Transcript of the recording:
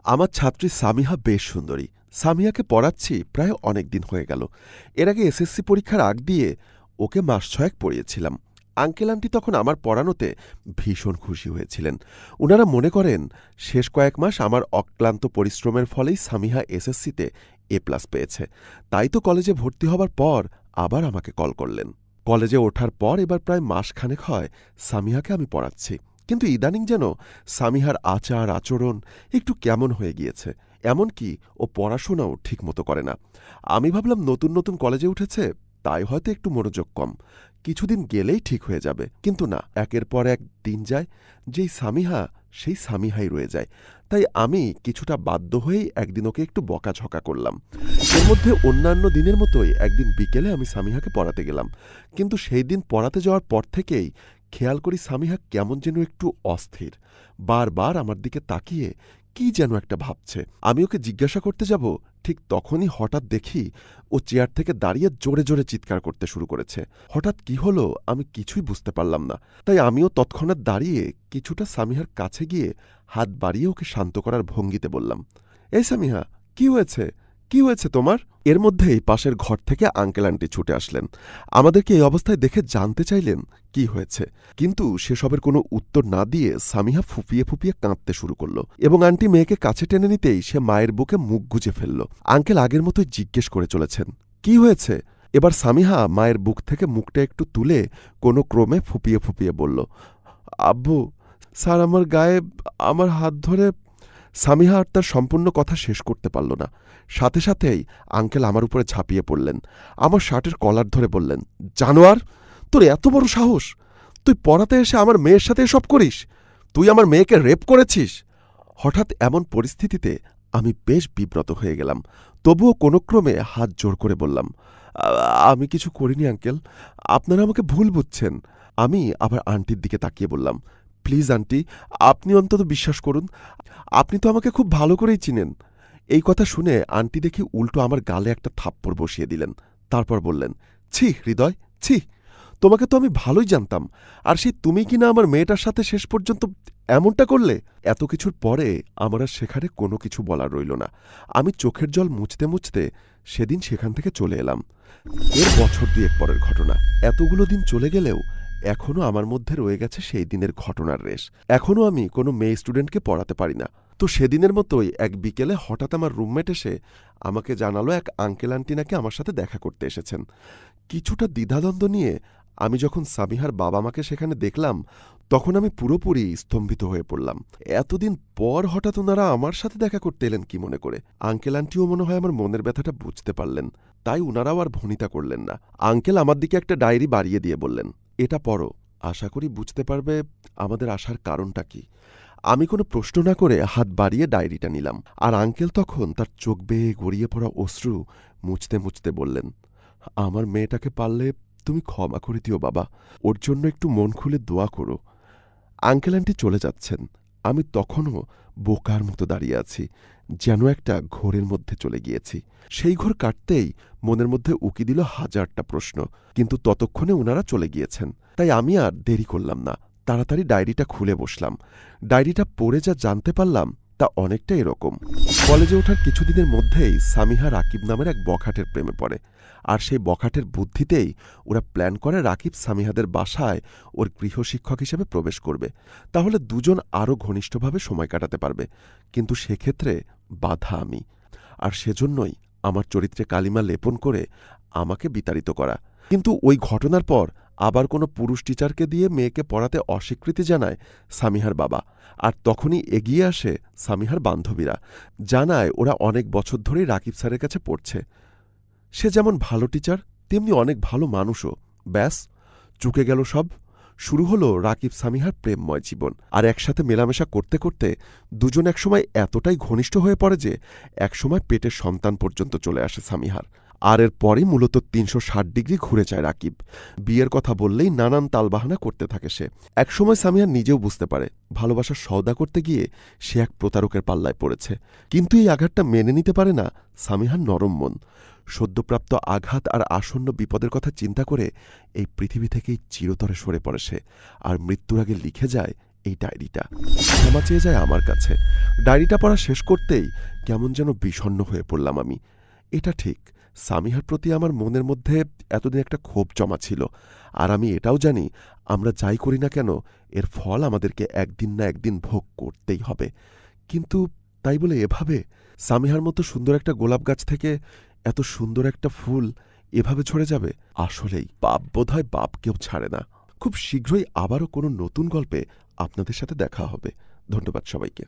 আমার ছাত্রী সামিহা বেশ সুন্দরী। সামিহাকে পড়াচ্ছি প্রায় অনেক দিন হয়ে গেল। এর আগে এসএসসি পরীক্ষার আগ দিয়ে ওকে মাস ছয়েক পড়িয়েছিলাম। আঙ্কেল আন্টি তখন আমার পড়ানোতে ভীষণ খুশি হয়েছিলেন। উনারা মনে করেন শেষ কয়েক মাস আমার অক্লান্ত পরিশ্রমের ফলেই সামিহা এসএসসিতে A+ পেয়েছে। তাই তো কলেজে ভর্তি হবার পর আবার আমাকে কল করলেন। কলেজে ওঠার পর এবার প্রায় মাসখানেক হয় সামিহাকে আমি পড়াচ্ছি। কিন্তু ইদানিং যেন সামিহার আচার আচরণ একটু কেমন হয়ে গিয়েছে। এমনকি ও পড়াশোনাও ঠিকমতো করে না। আমি ভাবলাম নতুন নতুন কলেজে উঠেছে, তাই হয়তো একটু মনোযোগ কম, কিছুদিন গেলেই ঠিক হয়ে যাবে। কিন্তু না, একের পর এক দিন যায়, যেই সামিহা সেই সামিহাই রয়ে যায়। তাই আমি কিছুটা বাধ্য হয়েই একদিন ওকে একটু বকাঝকা করলাম। এর মধ্যে অন্যান্য দিনের মতোই একদিন বিকেলে আমি সামিহাকে পড়াতে গেলাম। কিন্তু সেই দিন পড়াতে যাওয়ার পর থেকেই খেয়াল করি সামিহা কেমন যেন একটু অস্থির। বারবার আমার দিকে তাকিয়ে কি যেন একটা ভাবছে। আমি ওকে জিজ্ঞাসা করতে যাব, ঠিক তখনই হঠাৎ দেখি ও চেয়ার থেকে দাঁড়িয়ে জোরে জোরে চিৎকার করতে শুরু করেছে। হঠাৎ কি হলো আমি কিছুই বুঝতে পারলাম না। তাই আমিও তৎক্ষণাৎ দাঁড়িয়ে কিছুটা সামিহার কাছে গিয়ে হাত বাড়িয়ে ওকে শান্ত করার ভঙ্গিতে বললাম, এই সামিহা, কি হয়েছে? কি হয়েছে তোমার? এর মধ্যেই পাশের ঘর থেকে আঙ্কেল আন্টি ছুটে আসলেন। আমাদেরকে এই অবস্থায় দেখে জানতে চাইলেন কি হয়েছে। কিন্তু সেসবের কোনো উত্তর না দিয়ে সামিহা ফুপিয়ে ফুপিয়ে কাঁদতে শুরু করল এবং আন্টি মেয়েকে কাছে টেনে নিতেই সে মায়ের বুকে মুখ গুজে ফেলল। আঙ্কেল আগের মতোই জিজ্ঞেস করে চলেছেন, কি হয়েছে? এবার সামিহা মায়ের বুক থেকে মুখটা একটু তুলে কোনো ক্রমে ফুপিয়ে ফুপিয়ে বলল, আব্বু, স্যার আমার গায়ে আমার হাত ধরে। সামিহা আর তার সম্পূর্ণ কথা শেষ করতে পারল না। সাথে সাথেই আঙ্কেল আমার উপরে ঝাঁপিয়ে পড়লেন। আমার শার্টের কলার ধরে বললেন, জানোয়ার, তোর এত বড় সাহস! তুই পড়াতে এসে আমার মেয়ের সাথে এসব করিস? তুই আমার মেয়েকে রেপ করেছিস? হঠাৎ এমন পরিস্থিতিতে আমি বেশ বিব্রত হয়ে গেলাম। তবুও কোনো ক্রমে হাত জোর করে বললাম, আমি কিছু করিনি আঙ্কেল, আপনারা আমাকে ভুল বুঝছেন। আমি আবার আন্টির দিকে তাকিয়ে বললাম, প্লিজ আন্টি, আপনি অন্তত বিশ্বাস করুন, আপনি তো আমাকে খুব ভালো করেই চিনেন। এই কথা শুনে আন্টি দেখি উল্টো আমার গালে একটা থাপ্পড় বসিয়ে দিলেন। তারপর বললেন, ছি হৃদয়, ছি, তোমাকে তো আমি ভালোই জানতাম, আর সেই তুমি কিনা আমার মেয়েটার সাথে শেষ পর্যন্ত এমনটা করলে। এত কিছুর পরে আমার আর সেখানে কোনো কিছু বলার রইল না। আমি চোখের জল মুছতে মুছতে সেদিন সেখান থেকে চলে এলাম। এর বছর দুয়েক পরের ঘটনা। এতগুলো দিন চলে গেলেও এখনও আমার মধ্যে রয়ে গেছে সেই দিনের ঘটনার রেশ। এখনও আমি কোনো মেয়ে স্টুডেন্টকে পড়াতে পারি না। তো সেদিনের মতোই এক বিকেলে হঠাৎ আমার রুমমেট এসে আমাকে জানালো এক আঙ্কেল আন্টি নাকি আমার সাথে দেখা করতে এসেছেন। কিছুটা দ্বিধাদ্বন্দ্ব নিয়ে আমি যখন সামিহার বাবা মাকে সেখানে দেখলাম, তখন আমি পুরোপুরি স্তম্ভিত হয়ে পড়লাম। এতদিন পর হঠাৎ ওনারা আমার সাথে দেখা করতে এলেন কি মনে করে? আঙ্কেল আন্টিও মনে হয় আমার মনের ব্যথাটা বুঝতে পারলেন, তাই উনারাও আর ভনিতা করলেন না। আঙ্কেল আমার দিকে একটা ডায়েরি বাড়িয়ে দিয়ে বললেন, এটা পড়ো, আশা করি বুঝতে পারবে আমাদের আসার কারণটা কি। আমি কোনো প্রশ্ন না করে হাত বাড়িয়ে ডায়েরিটা নিলাম, আর আঙ্কেল তখন তার চোখ বেয়ে গড়িয়ে পড়া অশ্রু মুছতে মুছতে বললেন, আমার মেয়েটাকে পারলে তুমি ক্ষমা করে দিও বাবা, ওর জন্য একটু মন খুলে দোয়া করো। আঙ্কেল আন্টি চলে যাচ্ছেন। আমি তখনও বোকার মতো দাঁড়িয়ে আছি, যেন একটা ঘোরের মধ্যে চলে গিয়েছি। সেই ঘোর কাটতেই মনের মধ্যে উকি দিল হাজারটা প্রশ্ন, কিন্তু ততক্ষণে ওনারা চলে গিয়েছেন। তাই আমি আর দেরি করলাম না, তাড়াতাড়ি ডায়েরিটা খুলে বসলাম। ডায়েরিটা পড়ে যা জানতে পারলাম তা অনেকটা এরকম। কলেজে ওঠার কিছুদিনের মধ্যেই সামিহা রাকিব নামের এক বখাটের প্রেমে পড়ে। আর সেই বখাটের বুদ্ধিতেই ওরা প্ল্যান করে রাকিব সামিহাদের বাসায় ওর গৃহশিক্ষক হিসেবে প্রবেশ করবে। তাহলে দুজন আরও ঘনিষ্ঠভাবে সময় কাটাতে পারবে। কিন্তু সেক্ষেত্রে বাধা আমি। আর সেজন্যই আমার চরিত্রে কালিমা লেপন করে আমাকে বিতাড়িত করা। কিন্তু ওই ঘটনার পর আবার কোনো পুরুষ টিচারকে দিয়ে মেয়েকে পড়াতে অস্বীকৃতি জানায় সামিহার বাবা। আর তখনই এগিয়ে আসে সামিহার বান্ধবীরা, জানায় ওরা অনেক বছর ধরেই রাকিব স্যারের কাছে পড়ছে। সে যেমন ভালো টিচার, তেমনি অনেক ভালো মানুষও। ব্যাস, চুকে গেল সব। শুরু হলো রাকিব সামিহার প্রেমময় জীবন। আর একসাথে মেলামেশা করতে করতে দুজন একসময় এতটাই ঘনিষ্ঠ হয়ে পড়ে যে একসময় পেটের সন্তান পর্যন্ত চলে আসে সামিহার। আর এর পরই মূলত ৩৬০ ডিগ্রি ঘুরে যায় রাকিব। বিয়ের কথা বললেই নানান তালবাহানা করতে থাকে সে। একসময় সামিহা নিজেও বুঝতে পারে ভালোবাসার সওদা করতে গিয়ে সে এক প্রতারকের পাল্লায় পড়েছে। কিন্তু এই আঘাতটা মেনে নিতে পারে না সামিহার নরম মন। সদ্যপ্রাপ্ত আঘাত আর আসন্ন বিপদের কথা চিন্তা করে এই পৃথিবী থেকেই চিরতরে সরে পড়ে সে, আর মৃত্যুর আগে লিখে যায় এই ডায়েরিটা। ক্ষমা চেয়ে যায় আমার কাছে। ডায়েরিটা পড়া শেষ করতেই কেমন যেন বিষণ্ণ হয়ে পড়লাম আমি। এটা ঠিক, সামিহার প্রতি আমার মনের মধ্যে এতদিন একটা ক্ষোভ জমা ছিল। আর আমি এটাও জানি, আমরা যাই করি না কেন, এর ফল আমাদেরকে একদিন না একদিন ভোগ করতেই হবে। কিন্তু তাই বলে এভাবে সামিহার মতো সুন্দর একটা গোলাপ গাছ থেকে এত সুন্দর একটা ফুল এভাবে ঝরে যাবে? আসলেই বাপ বোধহয় বাপকেও ছাড়ে না। খুব শীঘ্রই আবারও কোনো নতুন গল্পে আপনাদের সাথে দেখা হবে। ধন্যবাদ সবাইকে।